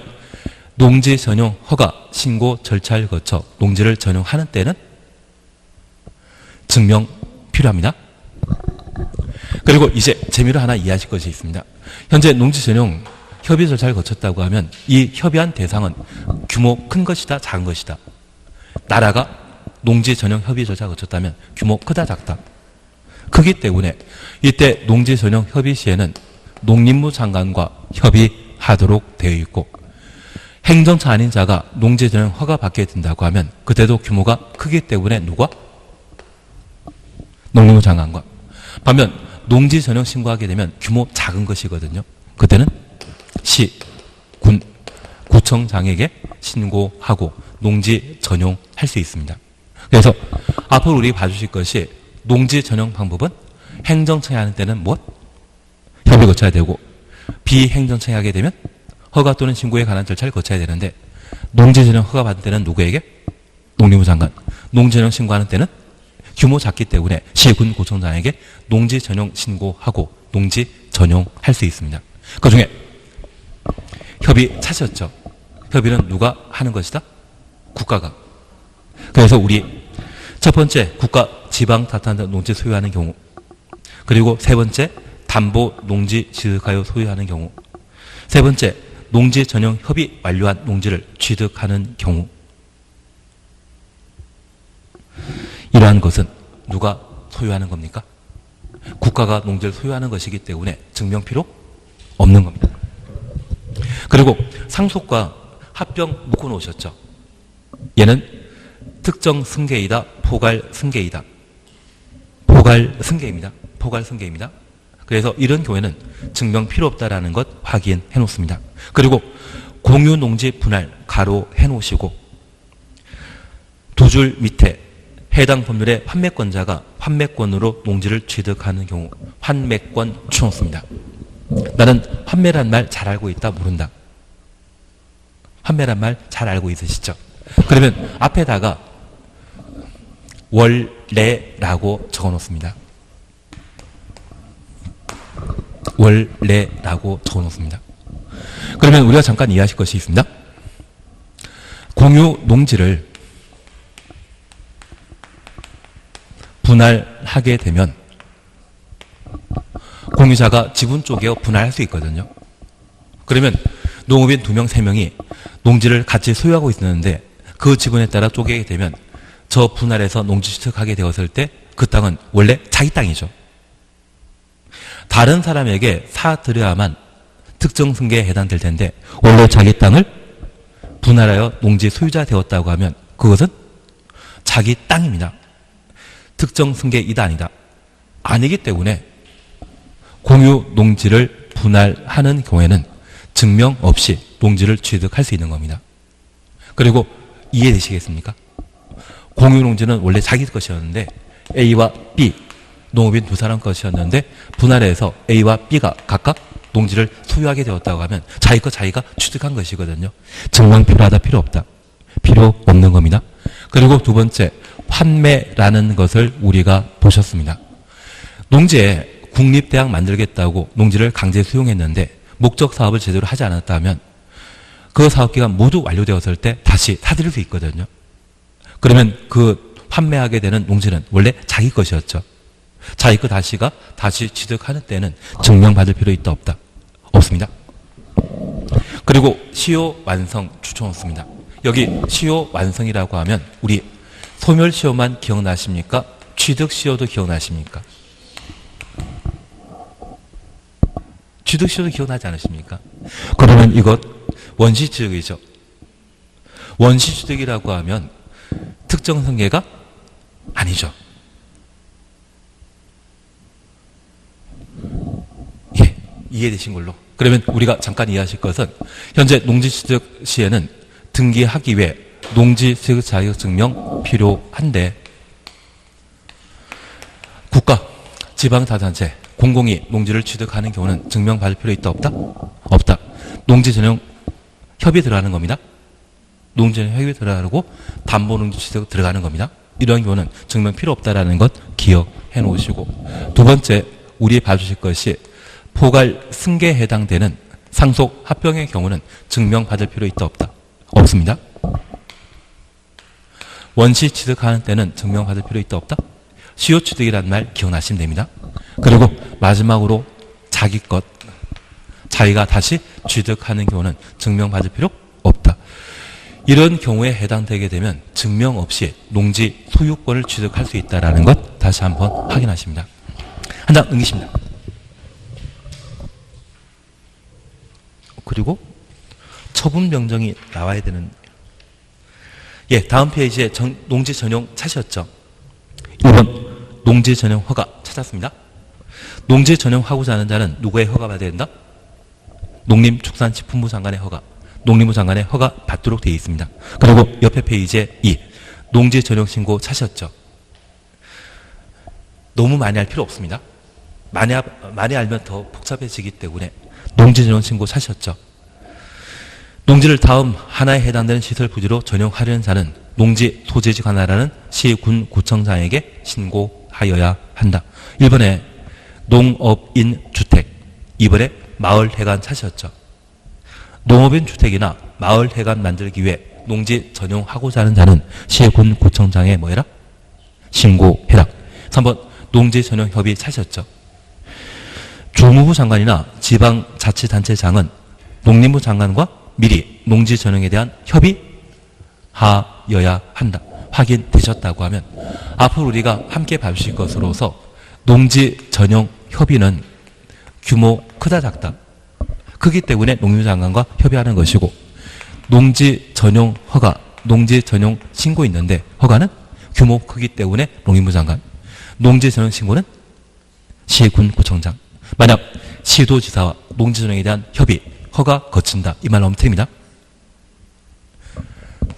농지 전용 허가 신고 절차를 거쳐 농지를 전용하는 때는 증명 필요합니다. 그리고 이제 재미로 하나 이해하실 것이 있습니다. 현재 농지 전용 협의 절차를 거쳤다고 하면 이 협의한 대상은 규모 큰 것이다 작은 것이다. 나라가 농지 전용 협의 절차를 거쳤다면 규모 크다 작다. 크기 때문에 이때 농지 전용 협의 시에는 농림부 장관과 협의 소유하도록 되어 있고 행정처 아닌 자가 농지 전용 허가 받게 된다고 하면 그때도 규모가 크기 때문에 누가? 농림부 장관과. 반면 농지 전용 신고하게 되면 규모 작은 것이거든요. 그때는 시, 군, 구청장에게 신고하고 농지 전용할 수 있습니다. 그래서 앞으로 우리 봐주실 것이 농지 전용 방법은 행정청이 하는 때는 무엇? 협의를 거쳐야 되고 비행정청이 하게 되면 허가 또는 신고에 관한 절차를 거쳐야 되는데 농지 전용 허가 받을 때는 누구에게? 농림부 장관. 농지 전용 신고하는 때는 규모 작기 때문에 시, 군, 구청장에게 농지 전용 신고하고 농지 전용할 수 있습니다. 그중에 협의 찾으셨죠? 협의는 누가 하는 것이다? 국가가. 그래서 우리 첫 번째 국가 지방 타탄 농지 소유하는 경우, 그리고 세 번째 담보 농지 취득하여 소유하는 경우, 세 번째 농지 전용 협의 완료한 농지를 취득하는 경우, 이러한 것은 누가 소유하는 겁니까? 국가가 농지를 소유하는 것이기 때문에 증명 필요 없는 겁니다. 그리고 상속과 합병 묶어 놓으셨죠? 얘는 특정 승계이다, 포괄 승계이다. 포괄 승계입니다. 포괄 승계입니다. 그래서 이런 경우에는 증명 필요 없다라는 것 확인해 놓습니다. 그리고 공유 농지 분할 가로 해 놓으시고 두 줄 밑에 해당 법률의 환매권자가 환매권으로 농지를 취득하는 경우 환매권 쳐놓습니다. 나는 환매란 말 잘 알고 있다, 모른다? 환매란 말 잘 알고 있으시죠? 그러면 앞에다가 원래라고 적어 놓습니다. 원래라고 적어 놓습니다. 그러면 우리가 잠깐 이해하실 것이 있습니다. 공유 농지를 분할하게 되면 공유자가 지분 쪼개 분할할 수 있거든요. 그러면 농업인 2명, 3명이 농지를 같이 소유하고 있었는데 그 지분에 따라 쪼개게 되면 저 분할해서 농지 취득하게 되었을 때 그 땅은 원래 자기 땅이죠. 다른 사람에게 사드려야만 특정 승계에 해당될 텐데 원래 자기 땅을 분할하여 농지 소유자 되었다고 하면 그것은 자기 땅입니다. 특정 승계이다 아니다. 아니기 때문에 공유 농지를 분할하는 경우에는 증명 없이 농지를 취득할 수 있는 겁니다. 그리고 이해되시겠습니까? 공유 농지는 원래 자기 것이었는데 A와 B, 농업인 두 사람 것이었는데 분할해서 A와 B가 각각 농지를 소유하게 되었다고 하면 자기 것 자기가 취득한 것이거든요. 증명 필요하다, 필요 없다? 필요 없는 겁니다. 그리고 두 번째, 환매라는 것을 우리가 보셨습니다. 농지에 국립대학 만들겠다고 농지를 강제 수용했는데 목적 사업을 제대로 하지 않았다면 그 사업기간 모두 완료되었을 때 다시 사들일 수 있거든요. 그러면 그 환매하게 되는 농지는 원래 자기 것이었죠. 자기 것 다시 취득하는 때는 증명받을 필요 있다, 없다? 없습니다. 그리고 시효 완성 추천했습니다. 여기 시효 완성이라고 하면 우리 소멸시효만 기억나십니까? 취득시효도 기억나십니까? 취득시효도 기억나지 않으십니까? 그러면 이것 원시취득이죠. 원시취득이라고 하면 특정 승계가 아니죠. 예, 이해되신 걸로. 그러면 우리가 잠깐 이해하실 것은 현재 농지취득 시에는 등기하기 위해 농지취득 자격증명 필요한데 국가, 지방자치단체, 공공이 농지를 취득하는 경우는 증명받을 필요 있다, 없다? 없다. 농지 전용 협의 들어가는 겁니다. 농지 전용 협의 들어가고 담보 농지 취득 들어가는 겁니다. 이런 경우는 증명 필요 없다라는 것 기억해 놓으시고 두 번째 우리 봐주실 것이 포괄 승계에 해당되는 상속 합병의 경우는 증명받을 필요 있다, 없다? 없습니다. 원시 취득하는 때는 증명받을 필요 있다, 없다? 시효 취득이라는 말 기억나시면 됩니다. 그리고 마지막으로 자기 것, 자기가 다시 취득하는 경우는 증명받을 필요 없다. 이런 경우에 해당되게 되면 증명 없이 농지 소유권을 취득할 수 있다는 것 다시 한번 확인하십니다. 한 장 넘기십니다. 그리고 처분 명령이 나와야 되는. 예, 다음 페이지에 농지 전용 찾으셨죠? 1번 농지 전용 허가 찾았습니다. 농지 전용하고자 하는 자는 누구의 허가 받아야 된다? 농림축산식품부 장관의 허가, 농림부 장관의 허가 받도록 되어 있습니다. 그리고 옆에 페이지에 2 농지 전용 신고 찾으셨죠? 너무 많이 할 필요 없습니다. 많이 알면 더 복잡해지기 때문에 농지 전용 신고 찾으셨죠? 농지를 다음 하나에 해당되는 시설 부지로 전용하려는 자는 농지 소재지 관할하는 시, 군, 구청장에게 신고하여야 한다. 1번에 농업인 주택, 2번에 마을 해관 찾으셨죠? 농업인 주택이나 마을 해관 만들기 위해 농지 전용하고자 하는 자는 시, 군, 구청장에 뭐해라? 신고해라. 3번 농지 전용 협의 찾으셨죠? 주무부 장관이나 지방자치단체장은 농림부 장관과 미리 농지 전용에 대한 협의하여야 한다. 확인되셨다고 하면 앞으로 우리가 함께 봐주실 것으로서 농지 전용 협의는 규모 크다 작다. 크기 때문에 농림부 장관과 협의하는 것이고 농지 전용 허가, 농지 전용 신고 있는데 허가는 규모 크기 때문에 농림부 장관, 농지 전용 신고는 시, 군, 구청장. 만약 시도지사와 농지 전용에 대한 협의, 허가 거친다. 이 말 엄태입니다.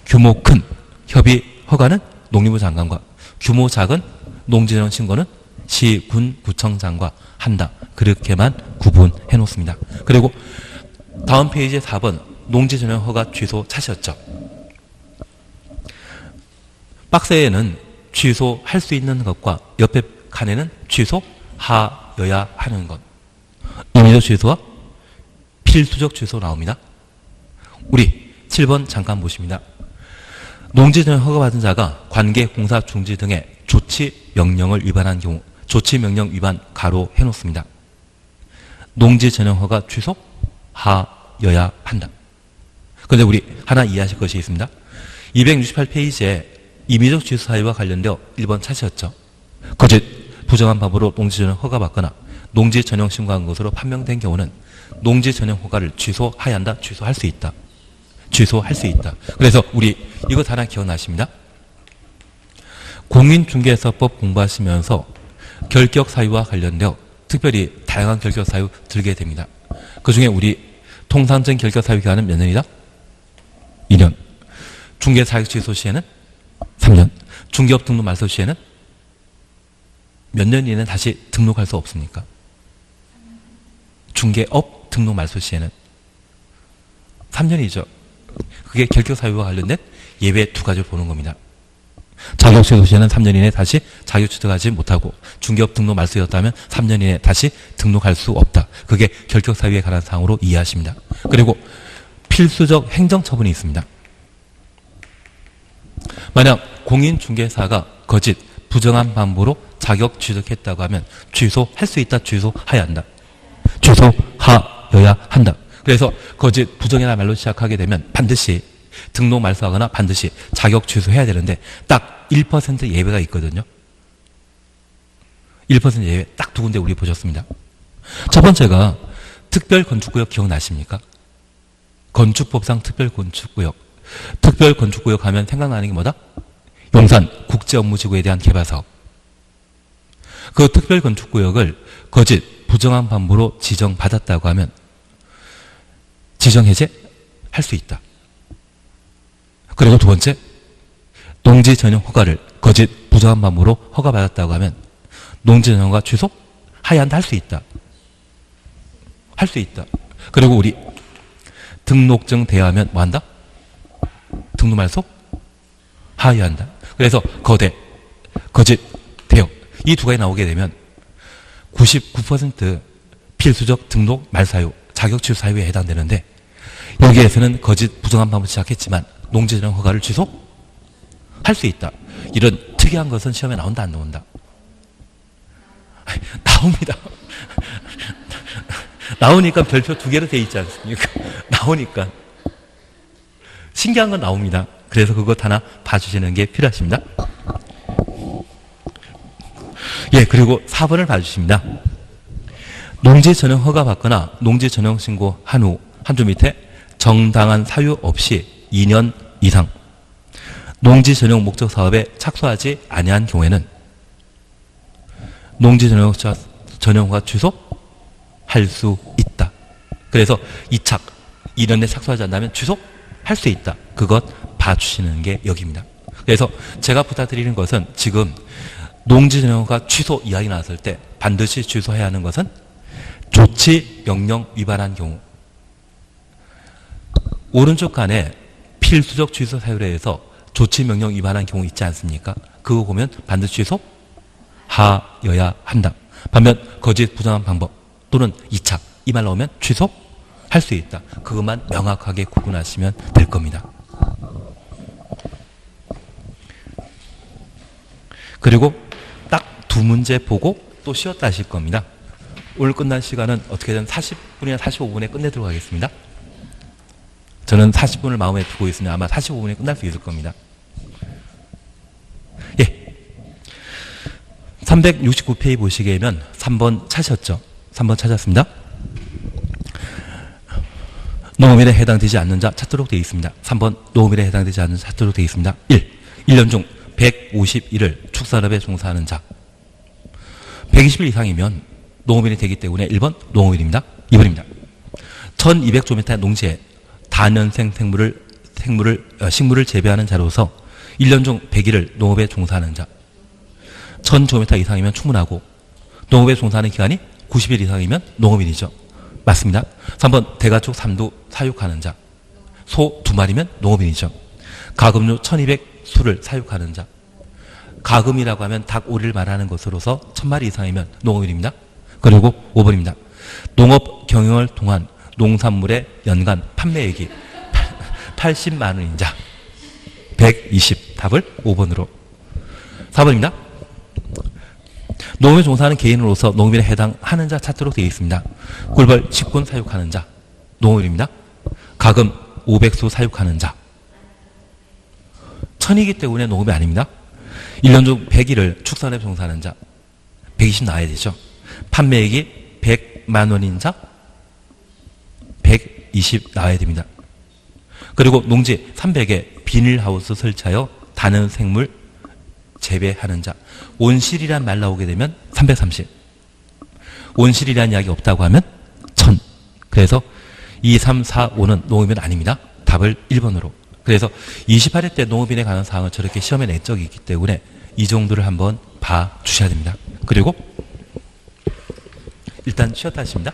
규모 큰 협의, 허가는 농림부 장관과 규모 작은 농지 전용 신고는 시, 군, 구청장과 한다. 그렇게만 구분해 놓습니다. 그리고 다음 페이지 4번 농지 전용 허가 취소 찾으셨죠? 박스에는 취소할 수 있는 것과 옆에 칸에는 취소하여야 하는 것. 임의적 취소와 필수적 취소 나옵니다. 우리 7번 잠깐 보십니다. 농지 전용 허가받은 자가 관계, 공사, 중지 등의 조치 명령을 위반한 경우 조치 명령 위반 가로 해놓습니다. 농지 전용 허가 취소하여야 한다. 그런데 우리 하나 이해하실 것이 있습니다. 268페이지에 임의적 취소 사유와 관련되어 1번 찾으셨죠? 거짓, 부정한 방법으로 농지 전용 허가받거나 농지 전용 신고한 것으로 판명된 경우는 농지 전용 허가를 취소해야 한다. 취소할 수 있다. 취소할 수 있다. 그래서 우리 이것 하나 기억나십니다. 공인중개사법 공부하시면서 결격 사유와 관련되어 특별히 다양한 결격 사유 들게 됩니다. 그 중에 우리 통상적인 결격 사유 기간은 몇 년이다? 2년. 중개사유 취소 시에는 3년. 중개업 등록 말소 시에는 몇 년 이내는 다시 등록할 수 없습니까? 중개업 등록 말소 시에는 3년이죠. 그게 결격 사유와 관련된 예외 두 가지를 보는 겁니다. 자격 취소 시에는 3년 이내 다시 자격 취득하지 못하고 중개업 등록 말소였다면 3년 이내 다시 등록할 수 없다. 그게 결격 사유에 관한 사항으로 이해하십니다. 그리고 필수적 행정처분이 있습니다. 만약 공인중개사가 거짓, 부정한 방법으로 자격 취득했다고 하면 취소할 수 있다. 취소해야 한다. 취소하여야 한다. 그래서 거짓, 부정이나 말로 시작하게 되면 반드시 등록 말소하거나 반드시 자격 취소해야 되는데 딱 1% 예외가 있거든요. 1% 예외 딱 두 군데 우리 보셨습니다. 첫 번째가 특별건축구역 기억나십니까? 건축법상 특별건축구역. 특별건축구역 하면 생각나는 게 뭐다? 용산 국제업무지구에 대한 개발사업. 그 특별건축구역을 거짓, 부정한 방법으로 지정받았다고 하면 지정해제 할 수 있다. 그리고 두 번째, 농지 전용 허가를 거짓, 부정한 방법으로 허가받았다고 하면 농지 전용 허가 취소? 하야 한다. 할 수 있다. 할 수 있다. 그리고 우리 등록증 대여하면 뭐 한다? 등록 말소? 하야 한다. 그래서 거대, 거짓, 대여 이 두 가지 나오게 되면 99% 필수적 등록 말사유, 자격 취소 사유에 해당되는데 여기에서는 거짓, 부정한 방법을 시작했지만 농지 전용 허가를 취소할 수 있다. 이런 특이한 것은 시험에 나온다 안 나온다? 나옵니다. 나오니까 별표 2개로 돼 있지 않습니까? 나오니까. 신기한 건 나옵니다. 그래서 그것 하나 봐주시는 게 필요하십니다. 예, 그리고 4번을 봐주십니다. 농지 전용 허가 받거나 농지 전용 신고한 후 한 줄 밑에 정당한 사유 없이 2년 이상 농지 전용 목적 사업에 착수하지 아니한 경우에는 농지 전용허가 취소할 수 있다. 그래서 2착 2년에 착수하지 않는다면 취소할 수 있다. 그것 봐주시는 게 여기입니다. 그래서 제가 부탁드리는 것은 지금 농지 전용허가 취소 이야기 나왔을 때 반드시 취소해야 하는 것은 조치 명령 위반한 경우. 오른쪽 칸에 필수적 취소 사유에 대해서 조치 명령 위반한 경우 있지 않습니까? 그거 보면 반드시 취소하여야 한다. 반면 거짓 부정한 방법 또는 2착 이 말 나오면 취소할 수 있다. 그것만 명확하게 구분하시면 될 겁니다. 그리고 딱 두 문제 보고 또 쉬었다 하실 겁니다. 오늘 끝날 시간은 어떻게든 40분이나 45분에 끝내도록 하겠습니다. 저는 40분을 마음에 두고 있으면 아마 45분에 끝날 수 있을 겁니다. 예. 369페이지 보시게 되면 3번 찾으셨죠? 3번 찾았습니다. 농업일에 해당되지 않는 자 찾도록 되어 있습니다. 3번 농업일에 해당되지 않는 자 찾도록 되어 있습니다. 1년 중 151을 축산업에 종사하는 자 120일 이상이면 농업일이 되기 때문에 1번 농업일입니다. 2번입니다. 1200조미터 농지에 다년생 식물을 재배하는 자로서 1년 중 100일을 농업에 종사하는 자 1000조미터 이상이면 충분하고 농업에 종사하는 기간이 90일 이상이면 농업일이죠. 맞습니다. 3번 대가축 3두 사육하는 자 소 2마리면 농업일이죠. 가금류 1200수를 사육하는 자 가금이라고 하면 닭 오리를 말하는 것으로서 1000마리 이상이면 농업일입니다. 그리고 5번입니다. 농업 경영을 통한 농산물의 연간 판매액이 80만 원인 자 120 답을 5번으로 4번입니다. 농업에 종사하는 개인으로서 농업일에 해당하는 자 찾도록 되어 있습니다. 꿀벌 10군 사육하는 자 농업일입니다. 가금 500수 사육하는 자 1000이기 때문에 농업이 아닙니다. 1년 중 100일을 축산업에 종사하는 자 120 나와야 되죠. 판매액이 100만 원인 자 120 나와야 됩니다. 그리고 농지 300에 비닐하우스 설치하여 다른 생물 재배하는 자 온실이란 말 나오게 되면 330 온실이란 이야기 없다고 하면 1000 그래서 2, 3, 4, 5는 농업은 아닙니다. 답을 1번으로 그래서 28회 때 농업인에 관한 사항을 저렇게 시험에 낸 적이 있기 때문에 이 정도를 한번 봐 주셔야 됩니다. 그리고 일단 쉬었다 하십니다.